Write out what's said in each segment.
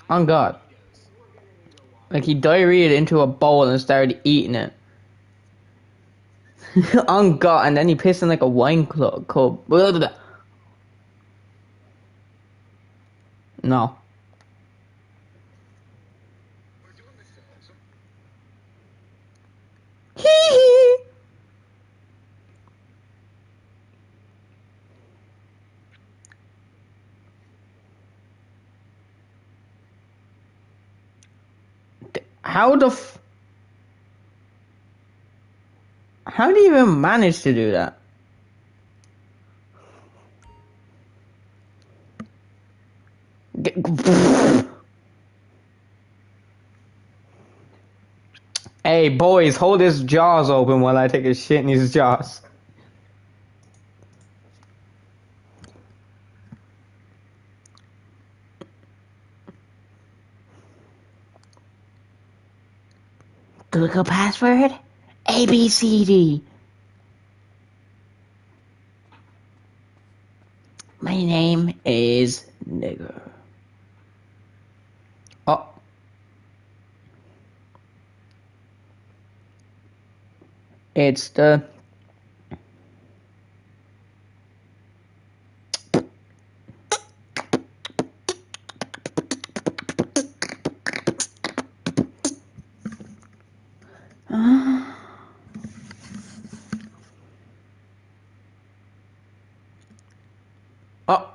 On God. Like he diarrheaed into a bowl and started eating it. On God, and then he pissed in like a wine cup. Blah, blah, blah. No. How the how do you even manage to do that? Hey boys, hold his jaws open while I take a shit in his jaws. Google password? ABCD. My name is Nigger. Oh. It's the... Oh.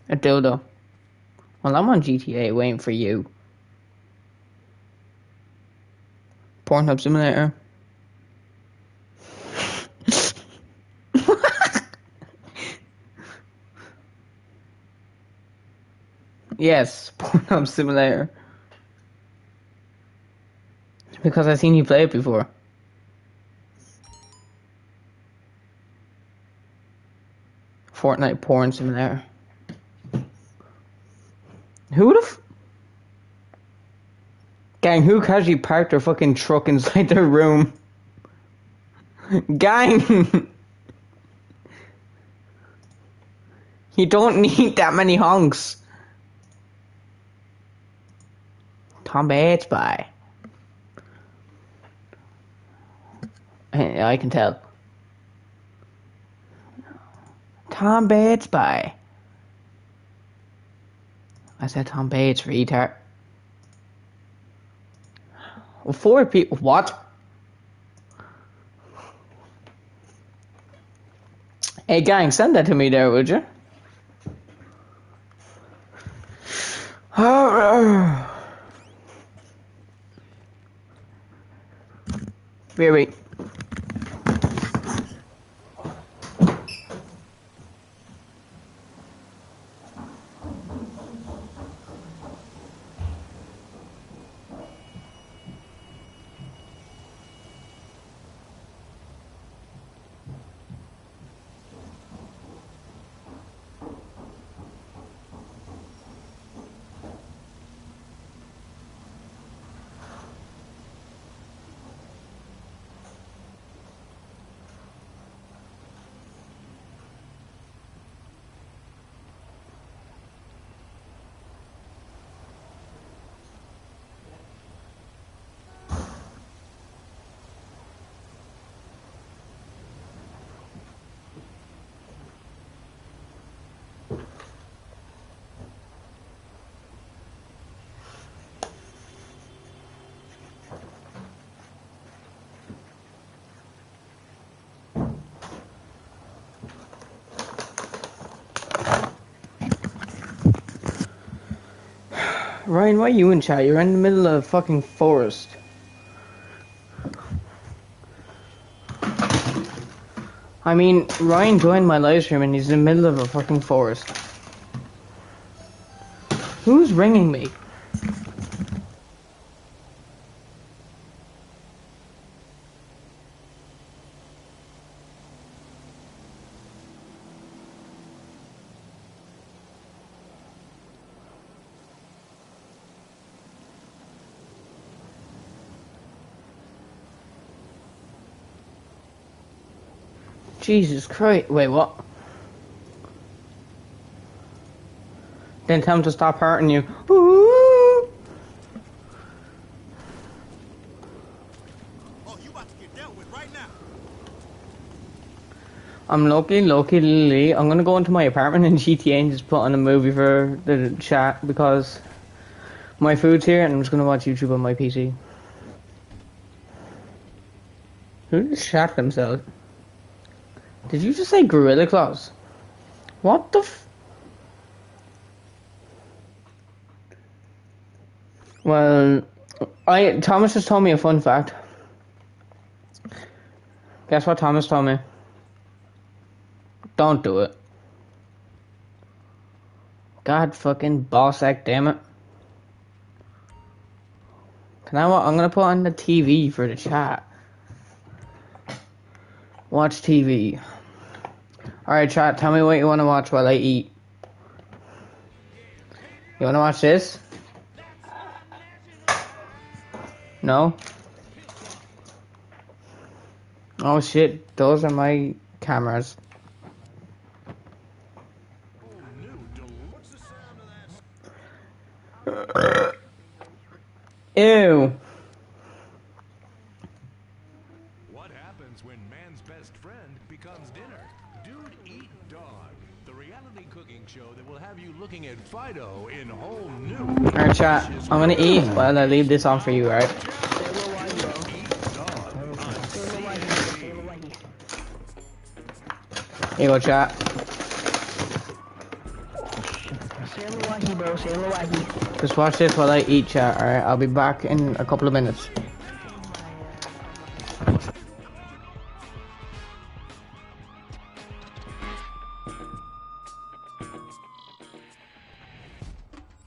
A dildo. Well, I'm on GTA waiting for you. Pornhub Simulator. Yes, Pornhub Simulator. Because I've seen you play it before. Fortnite Porn Simulator. Who the Gang, who casually parked their fucking truck inside their room? Gang! You don't need that many honks. Tom Bates, bye. I can tell. Tom Bates, bye. I said Tom Bates, retard. Well, 4 people. What? Hey, gang, send that to me there, would you? Wait. Ryan, why are you in chat? You're in the middle of a fucking forest. I mean, Ryan joined my live stream and he's in the middle of a fucking forest. Who's ringing me? Jesus Christ. Wait, what? Then tell him to stop hurting you. Ooh. Oh, you about to get dealt with right now. I'm lucky. I'm gonna go into my apartment in GTA and just put on a movie for the chat because my food's here and I'm just gonna watch YouTube on my PC. Who just shot themselves? Did you just say Gorilla Claws? What the f... Well, Thomas just told me a fun fact. Guess what Thomas told me? Don't do it. God fucking ballsack, damn it. Now I'm gonna put on the TV for the chat. Watch TV. Alright, chat, tell me what you want to watch while I eat. You want to watch this? No? Oh shit, those are my cameras. Ew. What happens when man's best friend becomes dinner? Dude Eat Dog, the reality cooking show that will have you looking at Fido in whole new... Alright, chat, I'm gonna eat while I leave this on for you, right? Here you go, chat. Just watch this while I eat, chat, alright? I'll be back in a couple of minutes.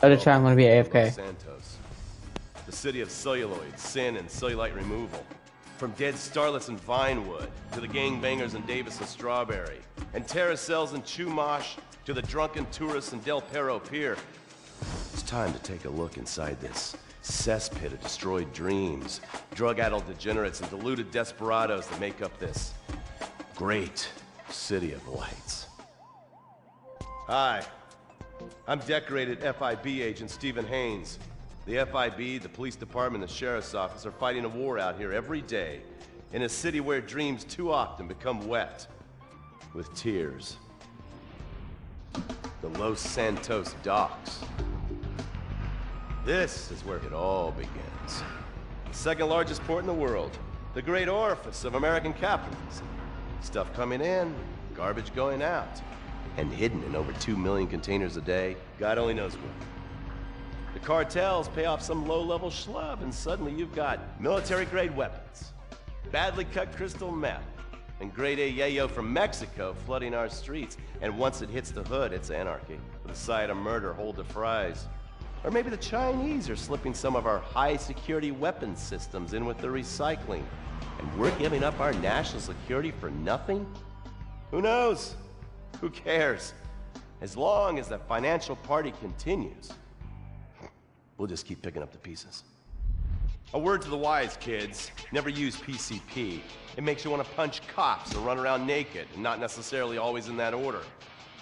Other chat, I'm gonna be AFK. Santos, the city of celluloid, sin, and cellulite removal. From dead starlets in Vinewood, to the gangbangers in Davis and Strawberry, and terracels in Chumash, to the drunken tourists in Del Perro Pier. It's time to take a look inside this cesspit of destroyed dreams, drug-addled degenerates, and deluded desperados that make up this great city of lights. Hi, I'm decorated FIB agent Stephen Haynes. The FIB, the police department, and the sheriff's office are fighting a war out here every day in a city where dreams too often become wet with tears. The Los Santos docks. This is where it all begins. The second largest port in the world, the great orifice of American capitalism. Stuff coming in, garbage going out, and hidden in over 2 million containers a day, God only knows where. The cartels pay off some low-level schlub, and suddenly you've got military-grade weapons, badly cut crystal meth, and grade A yayo from Mexico flooding our streets. And once it hits the hood, it's anarchy, with a side of murder hold to fries. Or maybe the Chinese are slipping some of our high-security weapons systems in with the recycling, and we're giving up our national security for nothing? Who knows? Who cares? As long as the financial party continues, we'll just keep picking up the pieces. A word to the wise, kids. Never use PCP. It makes you want to punch cops or run around naked, and not necessarily always in that order.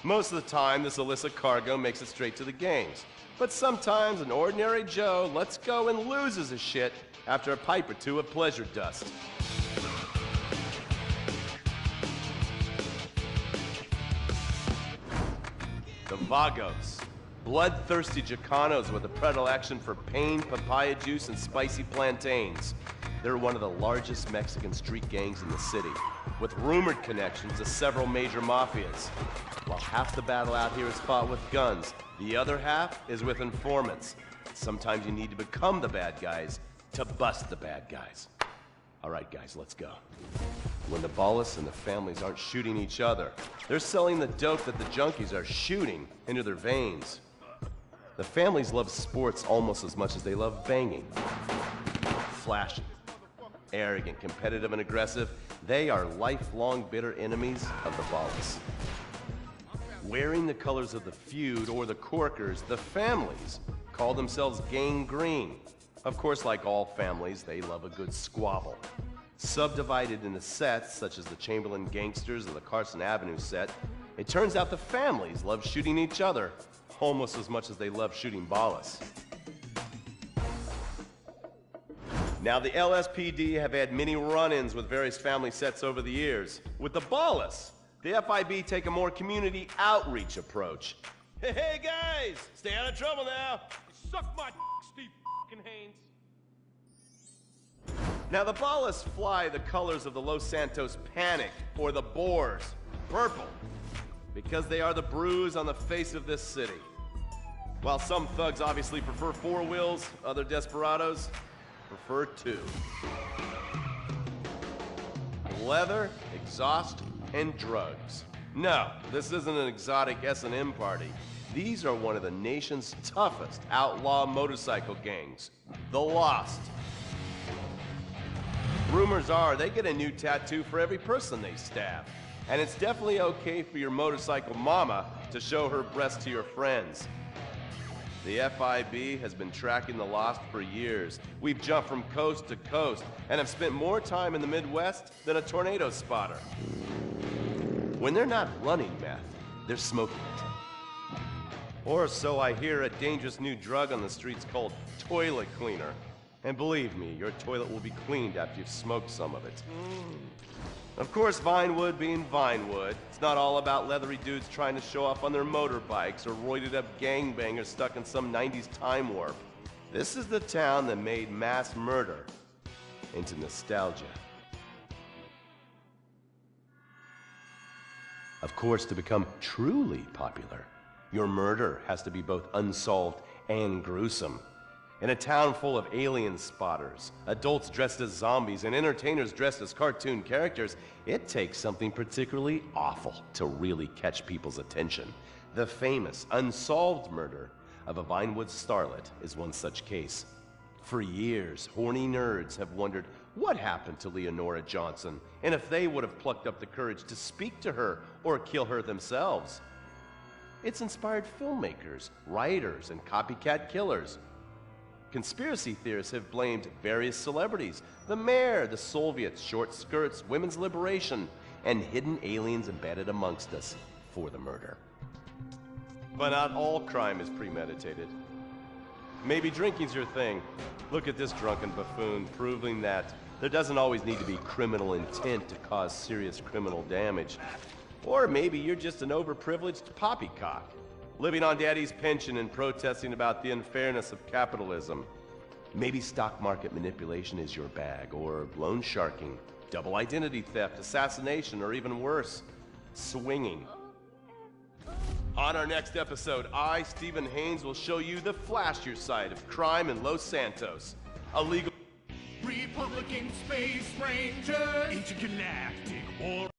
Most of the time, this illicit cargo makes it straight to the gangs. But sometimes an ordinary Joe lets go and loses his shit after a pipe or two of pleasure dust. The Vagos. Bloodthirsty Chicanos with a predilection for pain, papaya juice, and spicy plantains. They're one of the largest Mexican street gangs in the city, with rumored connections to several major mafias. While half the battle out here is fought with guns, the other half is with informants. Sometimes you need to become the bad guys to bust the bad guys. All right, guys, let's go. When the Ballas and the families aren't shooting each other, they're selling the dope that the junkies are shooting into their veins. The families love sports almost as much as they love banging. Flashy, arrogant, competitive, and aggressive, they are lifelong bitter enemies of the Ballas. Wearing the colors of the feud or the Corkers, the families call themselves Gang Green. Of course, like all families, they love a good squabble. Subdivided into sets, such as the Chamberlain Gangsters or the Carson Avenue set, it turns out the families love shooting each other almost as much as they love shooting Ballas. Now, the LSPD have had many run-ins with various family sets over the years. With the Ballas, the FIB take a more community outreach approach. Hey guys, stay out of trouble now. Suck my Steve fucking Haynes. Now, the Ballas fly the colors of the Los Santos Panic, or the Boers, purple, because they are the bruise on the face of this city. While some thugs obviously prefer four wheels, other desperados prefer two. Leather, exhaust, and drugs. No, this isn't an exotic S&M party. These are one of the nation's toughest outlaw motorcycle gangs, the Lost. Rumors are they get a new tattoo for every person they stab. And it's definitely okay for your motorcycle mama to show her breast to your friends. The FIB has been tracking the Lost for years. We've jumped from coast to coast and have spent more time in the Midwest than a tornado spotter. When they're not running meth, they're smoking it. Or so I hear, a dangerous new drug on the streets called toilet cleaner. And believe me, your toilet will be cleaned after you've smoked some of it. Of course, Vinewood being Vinewood, it's not all about leathery dudes trying to show off on their motorbikes or roided up gangbangers stuck in some 90s time warp. This is the town that made mass murder into nostalgia. Of course, to become truly popular, your murder has to be both unsolved and gruesome. In a town full of alien spotters, adults dressed as zombies, and entertainers dressed as cartoon characters, it takes something particularly awful to really catch people's attention. The famous, unsolved murder of a Vinewood starlet is one such case. For years, horny nerds have wondered what happened to Leonora Johnson, and if they would have plucked up the courage to speak to her or kill her themselves. It's inspired filmmakers, writers, and copycat killers. Conspiracy theorists have blamed various celebrities, the mayor, the Soviets, short skirts, women's liberation, and hidden aliens embedded amongst us for the murder. But not all crime is premeditated. Maybe drinking's your thing. Look at this drunken buffoon, proving that there doesn't always need to be criminal intent to cause serious criminal damage. Or maybe you're just an overprivileged poppycock, living on daddy's pension and protesting about the unfairness of capitalism. Maybe stock market manipulation is your bag, or loan sharking, double identity theft, assassination, or even worse, swinging. On our next episode, I, Stephen Haynes, will show you the flashier side of crime in Los Santos. A legal Republican Space Ranger. Intergalactic war.